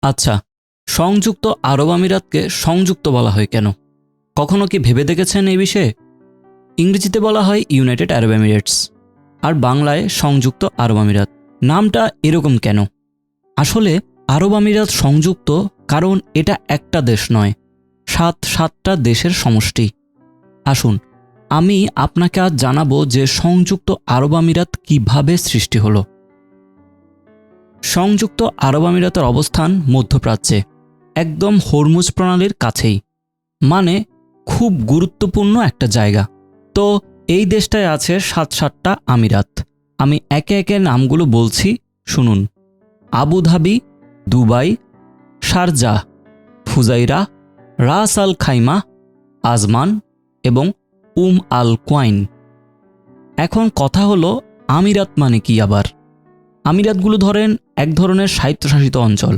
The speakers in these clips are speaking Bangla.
আচ্ছা, সংযুক্ত আরব আমিরাতকে সংযুক্ত বলা হয় কেন? কখনো কি ভেবে দেখেছেন এই বিষয়ে? ইংরেজিতে বলা হয় ইউনাইটেড আরব এমিরেটস, আর বাংলায় সংযুক্ত আরব আমিরাত। নামটা এরকম কেন? আসলে আরব আমিরাত সংযুক্ত কারণ এটা একটা দেশ নয়, সাতটা দেশের সমষ্টি। আসুন, আমি আপনাকে আজ জানাবো যে সংযুক্ত আরব আমিরাত কিভাবে সৃষ্টি হলো। সংযুক্ত আরব আমিরাতের অবস্থান মধ্যপ্রাচ্যে, একদম হরমুজ প্রণালীর কাছেই, মানে খুব গুরুত্বপূর্ণ একটা জায়গা। তো এই দেশটায় আছে সাতটা আমিরাত। আমি একে একে নামগুলো বলছি, শুনুন। আবুধাবি, দুবাই, শারজাহ, ফুজাইরা, রাস আল খাইমা, আজমান এবং আল কোয়াইন। এখন কথা হলো, আমিরাত মানে কি আবার? আমিরাতগুলো ধরেন এক ধরনের স্বায়ত্তশাসিত অঞ্চল।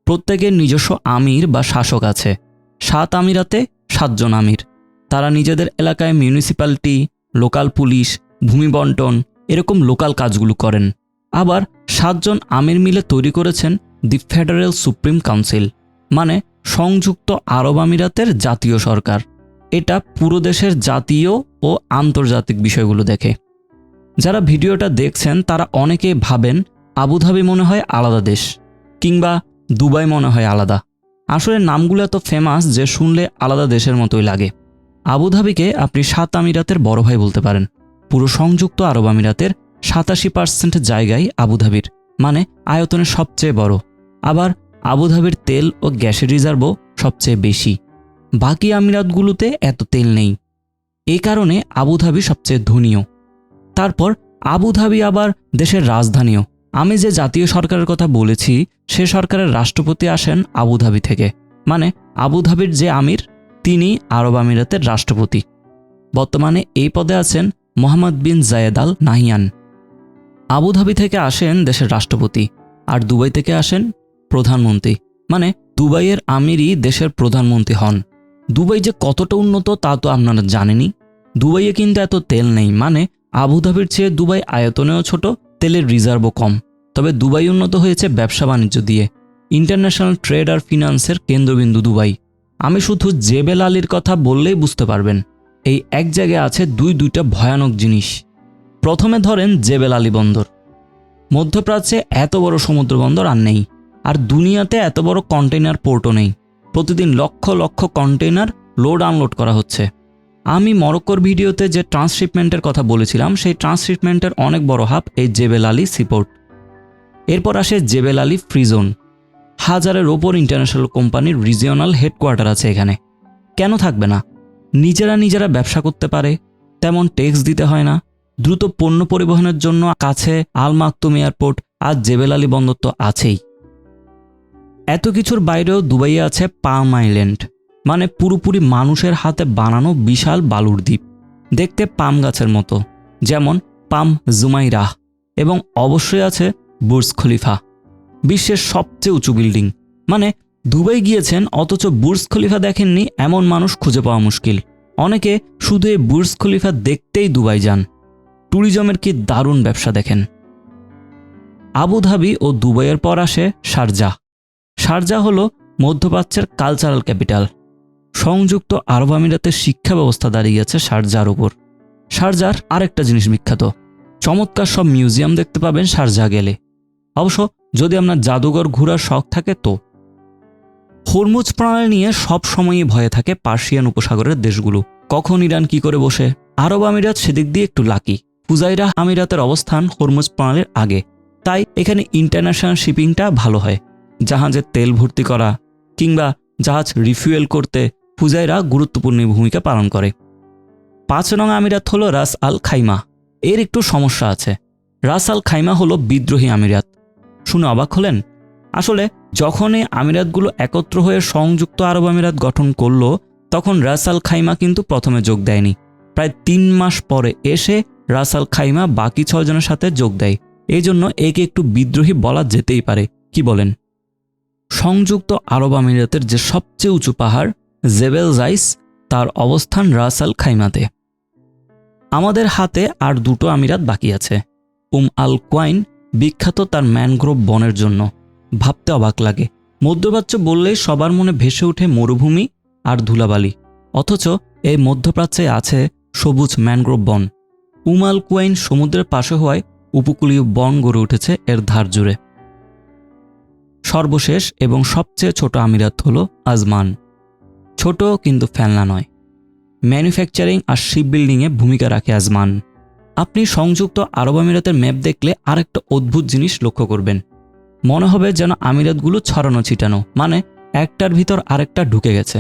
প্রত্যেকের নিজস্ব আমির বা শাসক আছে। 7 আমিরাতে 7 জন আমির। তারা নিজেদের এলাকায় মিউনিসিপ্যালিটি, লোকাল পুলিশ, ভূমি বন্টন এরকম লোকাল কাজগুলো করেন। আবার 7 জন আমির মিলে তৈরি করেছেন দি ফেডারেল সুপ্রিম কাউন্সিল, মানে সংযুক্ত আরব আমিরাতের জাতীয় সরকার। এটা পুরো দেশের জাতীয় ও আন্তর্জাতিক বিষয়গুলো দেখে। যারা ভিডিওটা দেখছেন তারা অনেকে ভাবেন আবুধাবি মনে হয় আলাদা দেশ, কিংবা দুবাই মনে হয় আলাদা। আসলে নামগুলো এত ফেমাস যে শুনলে আলাদা দেশের মতোই লাগে। আবুধাবিকে আপনি 7 আমিরাতের বড় ভাই বলতে পারেন। পুরো সংযুক্ত আরব আমিরাতের 87% জায়গায় আবুধাবির, মানে আয়তনে সবচেয়ে বড়। আবার আবুধাবির তেল ও গ্যাসের রিজার্ভও সবচেয়ে বেশি। বাকি আমিরাতগুলোতে এত তেল নেই। এই কারণে আবুধাবি সবচেয়ে ধনীয়। তারপর আবুধাবি আবার দেশের রাজধানীও। আমি যে জাতীয় সরকারের কথা বলেছি সে সরকারের রাষ্ট্রপতি আসেন আবুধাবি থেকে, মানে আবুধাবির যে আমির তিনি আরব আমিরাতের রাষ্ট্রপতি। বর্তমানে এই পদে আছেন মোহাম্মদ বিন জায়েদ আল নাহিয়ান। আবুধাবি থেকে আসেন দেশের রাষ্ট্রপতি, আর দুবাই থেকে আসেন প্রধানমন্ত্রী, মানে দুবাইয়ের আমিরই দেশের প্রধানমন্ত্রী হন। দুবাই যে কতটা উন্নত তা তো আপনারা জানেনই। দুবাইয়ে কিন্তু এত তেল নেই, মানে আবুধাবির চেয়ে দুবাই আয়তনেও ছোট, তেলের রিজার্ভও কম। তবে দুবাই উন্নত হয়েছে ব্যবসা বাণিজ্য দিয়ে। ইন্টারন্যাশনাল ট্রেড আর ফিনান্সের কেন্দ্রবিন্দু দুবাই। আমি শুধু জেবেল আলীর কথা বললেই বুঝতে পারবেন এই এক জায়গায় আছে দুইটা ভয়ানক জিনিস। প্রথমে ধরেন জেবেল আলী বন্দর। মধ্যপ্রাচ্যে এত বড় সমুদ্র বন্দর আর নেই, আর দুনিয়াতে এত বড় কন্টেইনার পোর্টও নেই। প্রতিদিন lakh lakh container load unload করা হচ্ছে। আমি মরক্কোর ভিডিওতে যে ট্রান্সশিপমেন্টের কথা বলেছিলাম সেই ট্রান্সশিপমেন্টের অনেক বড় হাব এই জেবেল আলী সিপোর্ট। এরপর আসে জেবেল আলী ফ্রি জোন। হাজারের ওপর ইন্টারন্যাশনাল কোম্পানির রিজিওনাল হেডকোয়ার্টার আছে এখানে। কেন থাকবে না? নিজেরা ব্যবসা করতে পারে, তেমন ট্যাক্স দিতে হয় না, দ্রুত পণ্য পরিবহনের জন্য কাছে আল মাকতুম এয়ারপোর্ট, আর জেবেল আলী বন্দর তো আছেই। এত কিছুর বাইরেও দুবাইয়ে আছে পাম আইল্যান্ড, মানে পুরোপুরি মানুষের হাতে বানানো বিশাল বালুর দ্বীপ, দেখতে পাম গাছের মতো, যেমন পাম জুমাইরাহ। এবং অবশ্যই আছে বুর্জ খলিফা, বিশ্বের সবচেয়ে উঁচু বিল্ডিং। মানে দুবাই গিয়েছেন অথচ বুর্জ খলিফা দেখেননি এমন মানুষ খুঁজে পাওয়া মুশকিল। অনেকে শুধু এই বুর্জ খলিফা দেখতেই দুবাই যান। ট্যুরিজমের কি দারুণ ব্যবসা দেখেন। আবুধাবি ও দুবাইয়ের পর আসে শারজাহ। শারজাহ হলো মধ্যপ্রাচ্যের কালচারাল ক্যাপিটাল। সংযুক্ত আরব আমিরাতের শিক্ষা ব্যবস্থা দাঁড়িয়েছে শারজাহর উপর। শারজাহর আরেকটা জিনিস বিখ্যাত, চমৎকার সব মিউজিয়াম দেখতে পাবেন শারজাহ গেলে। অবশ্য যদি আপনার জাদুঘর ঘোরার শখ থাকে তো। হরমুজ প্রণালী নিয়ে সব সময়ই ভয়ে থাকে পার্সিয়ান উপসাগরের দেশগুলো, কখন ইরান কি করে বসে। আরব আমিরাত সেদিক দিয়ে একটু লাকি। ফুজাইরা আমিরাতের অবস্থান হরমুজ প্রণালীর আগে, তাই এখানে ইন্টারন্যাশনাল শিপিংটা ভালো হয়। জাহাজে তেল ভর্তি করা কিংবা জাহাজ রিফুয়েল করতে ফুজাইরা গুরুত্বপূর্ণ ভূমিকা পালন করে। 5 নং আমিরাত হলো রাস আল খাইমা। এর একটু সমস্যা আছে। রাস আল খাইমা হলো বিদ্রোহী আমিরাত। শুনে অবাক হলেন? আসলে যখন এই আমিরাতগুলো একত্র হয়ে সংযুক্ত আরব আমিরাত গঠন করলো তখন রাস আল খাইমা কিন্তু প্রথমে যোগ দেয়নি। প্রায় 3 মাস পরে এসে রাস আল খাইমা বাকি 6 জনের সাথে যোগ দেয়। এই জন্য একে একটু বিদ্রোহী বলা যেতেই পারে, কি বলেন? সংযুক্ত আরব আমিরাতের যে সবচেয়ে উঁচু পাহাড় জেবেল জাইস, তার অবস্থান রাস আল খাইমাতে। আমাদের হাতে আর 2টো আমিরাত বাকি আছে। আল কোয়াইন বিখ্যাত তার ম্যানগ্রোভ বনের জন্য। ভাবতে অবাক লাগে, মধ্যপ্রাচ্য বললেই সবার মনে ভেসে ওঠে মরুভূমি আর ধুলাবালি, অথচ এই মধ্যপ্রাচ্যে আছে সবুজ ম্যানগ্রোভ বন। উমাল কুয়াইন সমুদ্রের পাশে হওয়ায় উপকূলীয় বন গড়ে উঠেছে এর ধার জুড়ে। সর্বশেষ এবং সবচেয়ে ছোট আমিরাত হল আজমান। ছোট কিন্তু ফেলনা নয়। ম্যানুফ্যাকচারিং আর শিপ বিল্ডিংয়ে ভূমিকা রাখে আজমান। আপনি সংযুক্ত আরব আমিরাতের ম্যাপ দেখলে আরেকটা অদ্ভুত জিনিস লক্ষ্য করবেন। মনে হবে যেন আমিরাতগুলো ছড়ানো ছিটানো, মানে একটার ভিতর আরেকটা ঢুকে গেছে।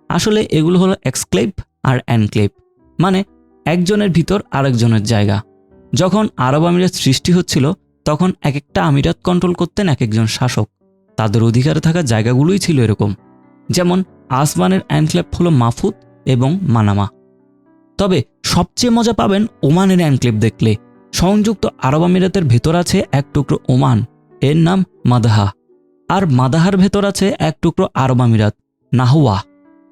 আসলে এগুলো হলো এক্সক্লেভ আর এনক্লেভ, মানে একজনের ভিতর আরেকজনের জায়গা। যখন আরব আমিরাত সৃষ্টি হচ্ছিল তখন এক একটা আমিরাত কন্ট্রোল করতেন এক একজন শাসক। তাদের অধিকারে থাকা জায়গাগুলোই ছিল এরকম। যেমন আসমানের এনক্লেভ হলো মাফুদ এবং মানামা। তবে সবচেয়ে মজা পাবেন ওমানের এনক্লেভ দেখলে। সংযুক্ত আরব আমিরাতের ভেতর আছে এক টুকরো ওমান, এর নাম মাদাহা। আর মাদাহার ভেতর আছে এক টুকরো আরব আমিরাত, নাহওয়া।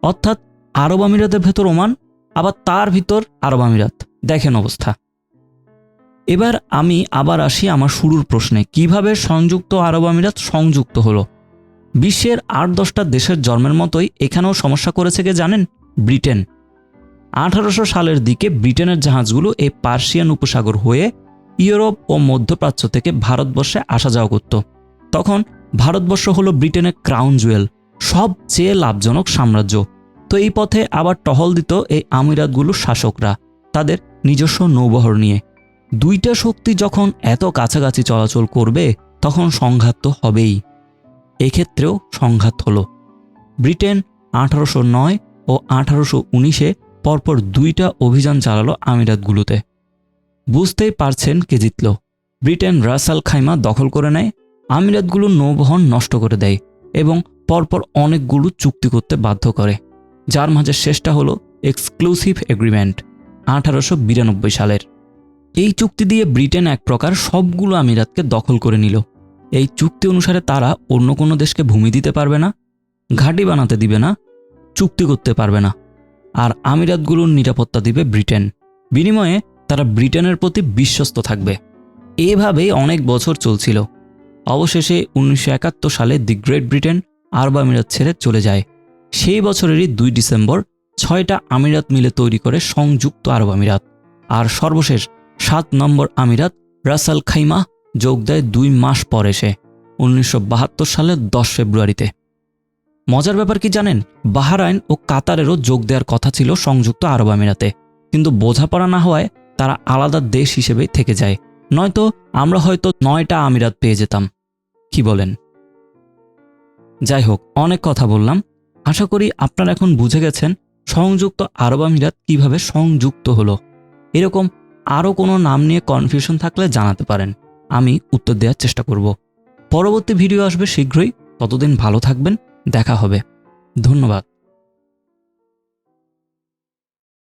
অর্থাৎ আরব আমিরাতের ভেতর ওমান, আবার তার ভিতর আরব আমিরাত। দেখেন অবস্থা। এবার আমি আবার আসি আমার শুরুর প্রশ্নে, কিভাবে সংযুক্ত আরব আমিরাত সংযুক্ত হলো। বিশ্বের ৮-১০টা দেশের জন্মের মতোই এখানেও সমস্যা করেছে কে জানেন? ব্রিটেন। ১৮০০ সালের দিকে ব্রিটেনের জাহাজগুলো এই পার্সিয়ান উপসাগর হয়ে ইউরোপ ও মধ্যপ্রাচ্য থেকে ভারতবর্ষে আসা যাওয়া করত। তখন ভারতবর্ষ হলো ব্রিটেনের ক্রাউন জুয়েল, সবচেয়ে লাভজনক সাম্রাজ্য। তো এই পথে আবার টহল দিত এই আমিরাতগুলোর শাসকরা তাদের নিজস্ব নৌবহর নিয়ে। দুইটা শক্তি যখন এত কাছাকাছি চলাচল করবে তখন সংঘাত তো হবেই। এক্ষেত্রেও সংঘাত হলো। ব্রিটেন ১৮০৯ ও ১৮১৯-এ পরপর ২টা অভিযান চালালো আমিরাতগুলোতে। বুঝতেই পারছেন কে জিতল। ব্রিটেন রাস আল খাইমা দখল করে নেয়, আমিরাতগুলোর নৌবহর নষ্ট করে দেয় এবং পরপর অনেকগুলো চুক্তি করতে বাধ্য করে, যার মাঝে শেষটা হলো এক্সক্লুসিভ এগ্রিমেন্ট ১৮৯২ সালের। এই চুক্তি দিয়ে ব্রিটেন এক প্রকার সবগুলো আমিরাতকে দখল করে নিল। এই চুক্তি অনুসারে তারা অন্য কোনো দেশকে ভূমি দিতে পারবে না, ঘাঁটি বানাতে দিবে না, চুক্তি করতে পারবে না। আর আমিরাতগুলোর নিরাপত্তা দিবে ব্রিটেন। বিনিময়ে তারা ব্রিটেনের প্রতি বিশ্বস্ত থাকবে। এভাবেই অনেক বছর চলছিল। অবশেষে ১৯৭১ সালে দি গ্রেট ব্রিটেন আরব আমিরাত ছেড়ে চলে যায়। সেই বছরেরই ২ ডিসেম্বর ৬টা আমিরাত মিলে তৈরি করে সংযুক্ত আরব আমিরাত। আর সর্বশেষ ৭ নম্বর আমিরাত রাস আল খাইমা যোগ দেয় ২ মাস পর এসে ১৯৭২ সালের ১০ ফেব্রুয়ারিতে। মজার ব্যাপার কি জানেন? বাহরাইন ও কাতারেরও যোগ দেওয়ার কথা ছিল সংযুক্ত আরব আমিরাতে, কিন্তু বোঝাপড়া না হওয়ায় তারা আলাদা দেশ হিসেবেই থেকে যায়। নয়তো আমরা হয়তো ৯টা আমিরাত পেয়ে যেতাম। কি বলেন? যাই হোক, অনেক কথা বললাম। আশা করি আপনারা এখন বুঝে গেছেন সংযুক্ত আরব আমিরাত কিভাবে সংযুক্ত হলো। এরকম আরও কোনো নাম নিয়ে কনফিউশন থাকলে জানাতে পারেন, আমি উত্তর দেওয়ার চেষ্টা করব। পরবর্তী ভিডিও আসবে শীঘ্রই। ততদিন ভালো থাকবেন, দেখা হবে। ধন্যবাদ।